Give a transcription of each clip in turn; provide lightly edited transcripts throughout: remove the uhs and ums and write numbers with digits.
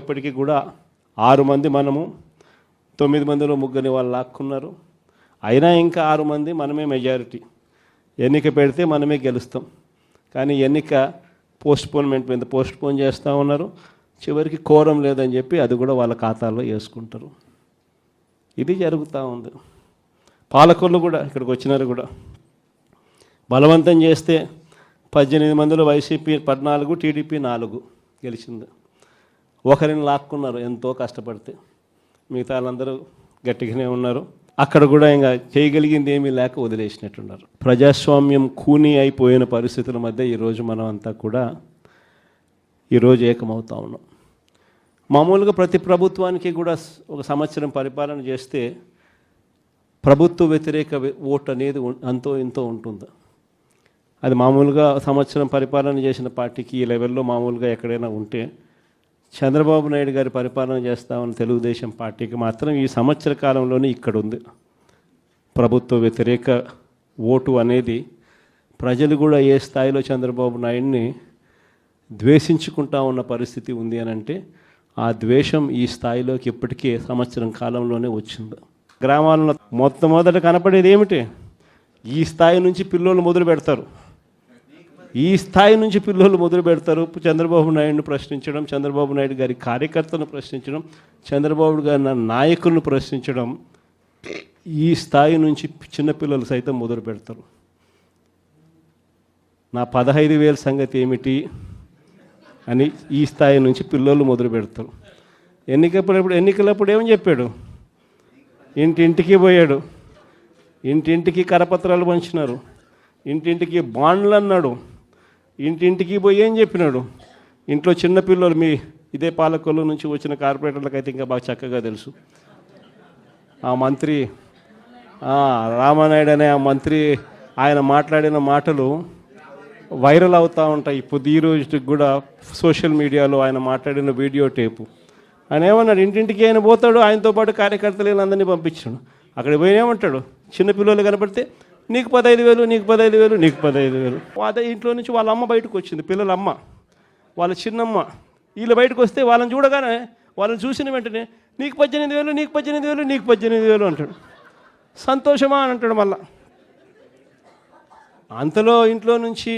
ఇప్పటికీ కూడా 6 మంది మనము, 9 మందిలో ముగ్గురిని వాళ్ళు లాక్కున్నారు. అయినా ఇంకా 6 మంది మనమే మెజారిటీ. ఎన్నిక పెడితే మనమే గెలుస్తాం. కానీ ఎన్నిక పోస్ట్పోన్ చేస్తూ ఉన్నారు. చివరికి కోరం లేదని చెప్పి అది కూడా వాళ్ళ ఖాతాల్లో వేసుకుంటారు. ఇది జరుగుతూ ఉంది. పాలకులు కూడా ఇక్కడికి వచ్చినారు కూడా బలవంతం చేస్తే 18 మందిలో వైసీపీ 14, టీడీపీ 4 గెలిచింది. ఒకరిని లాక్కున్నారు ఎంతో కష్టపడితే. మిగతా వాళ్ళందరూ గట్టిగానే ఉన్నారు. అక్కడ కూడా ఇంకా చేయగలిగింది ఏమీ లేక వదిలేసినట్టున్నారు. ప్రజాస్వామ్యం కూని అయిపోయిన పరిస్థితుల మధ్య ఈరోజు మనం అంతా కూడా ఈరోజు ఏకమవుతా ఉన్నాం. మామూలుగా ప్రతి ప్రభుత్వానికి కూడా ఒక సంవత్సరం పరిపాలన చేస్తే ప్రభుత్వ వ్యతిరేక ఓటు అనేది అంతో ఇంతో ఉంటుంది. అది మామూలుగా సంవత్సరం పరిపాలన చేసిన పార్టీకి ఈ లెవెల్లో మామూలుగా ఎక్కడైనా ఉంటే, చంద్రబాబు నాయుడు గారి పరిపాలన చేస్తామని తెలుగుదేశం పార్టీకి మాత్రం ఈ సంవత్సర కాలంలోనే ఇక్కడ ఉంది. ప్రభుత్వ వ్యతిరేక ఓటు అనేది ప్రజలు కూడా ఏ స్థాయిలో చంద్రబాబు నాయుడిని ద్వేషించుకుంటా ఉన్న పరిస్థితి ఉంది అని అంటే, ఆ ద్వేషం ఈ స్థాయిలోకి ఇప్పటికే సంవత్సరం కాలంలోనే వచ్చింది. గ్రామాలలో మొట్టమొదట కనపడేది ఏమిటి? ఈ స్థాయి నుంచి పిల్లలు మొదలు పెడతారు. చంద్రబాబు నాయుడిని ప్రశ్నించడం, చంద్రబాబు నాయుడు గారి కార్యకర్తలను ప్రశ్నించడం, చంద్రబాబు గారి నాయకులను ప్రశ్నించడం, ఈ స్థాయి నుంచి చిన్నపిల్లలు సైతం మొదలు పెడతారు. నా 15,000 సంగతి ఏమిటి అని ఈ స్థాయి నుంచి పిల్లలు మొదలు పెడతారు. ఎన్నికలప్పుడు ఏమని చెప్పాడు? ఇంటింటికి పోయాడు, ఇంటింటికి కరపత్రాలు పంచినారు, ఇంటింటికి బాండ్లు అన్నాడు, ఇంటింటికి పోయి ఏం చెప్పినాడు? ఇంట్లో చిన్నపిల్లలు, మీ ఇదే పాలకొల్లు నుంచి వచ్చిన కార్పొరేటర్లకు అయితే ఇంకా బాగా చక్కగా తెలుసు. ఆ మంత్రి రామానాయుడు అనే ఆ మంత్రి, ఆయన మాట్లాడిన మాటలు వైరల్ అవుతూ ఉంటాయి. ఇప్పుడు ఈ రోజుకి కూడా సోషల్ మీడియాలో ఆయన మాట్లాడిన వీడియో టేపు. ఆయన ఏమన్నాడు? ఇంటింటికి ఆయన పోతాడు, ఆయనతో పాటు కార్యకర్తలు వీళ్ళందరినీ పంపించాడు. అక్కడ పోయి ఏమంటాడు? చిన్నపిల్లలు కనపడితే నీకు 15,000, నీకు 15,000, నీకు 15,000. అదే ఇంట్లో నుంచి వాళ్ళ అమ్మ బయటకు వచ్చింది, పిల్లల అమ్మ, వాళ్ళ చిన్నమ్మ. వీళ్ళు బయటకు వస్తే వాళ్ళని చూడగానే, వాళ్ళని చూసిన వెంటనే నీకు 18,000, నీకు 18,000, నీకు 18,000 అంటాడు. సంతోషమా అని అంటాడు. మళ్ళా అంతలో ఇంట్లో నుంచి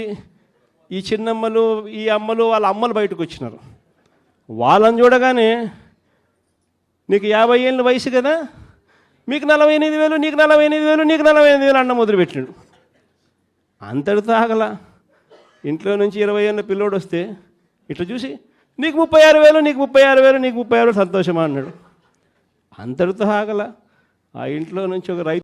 ఈ చిన్నమ్మలు, ఈ అమ్మలు, వాళ్ళ అమ్మలు బయటకు వచ్చినారు. వాళ్ళని చూడగానే నీకు 50 ఏళ్ళ వయసు కదా, మీకు 48,000, నీకు 48,000, నీకు 48,000 అన్న మొదలుపెట్టినాడు. అంతటితో ఆగల. ఇంట్లో నుంచి 20 ఏళ్ళ పిల్లోడు వస్తే ఇట్లా చూసి నీకు 36,000, నీకు 36,000, నీకు 36,000 సంతోషమా అన్నాడు. అంతటితో ఆగల. ఆ ఇంట్లో నుంచి ఒక రైతు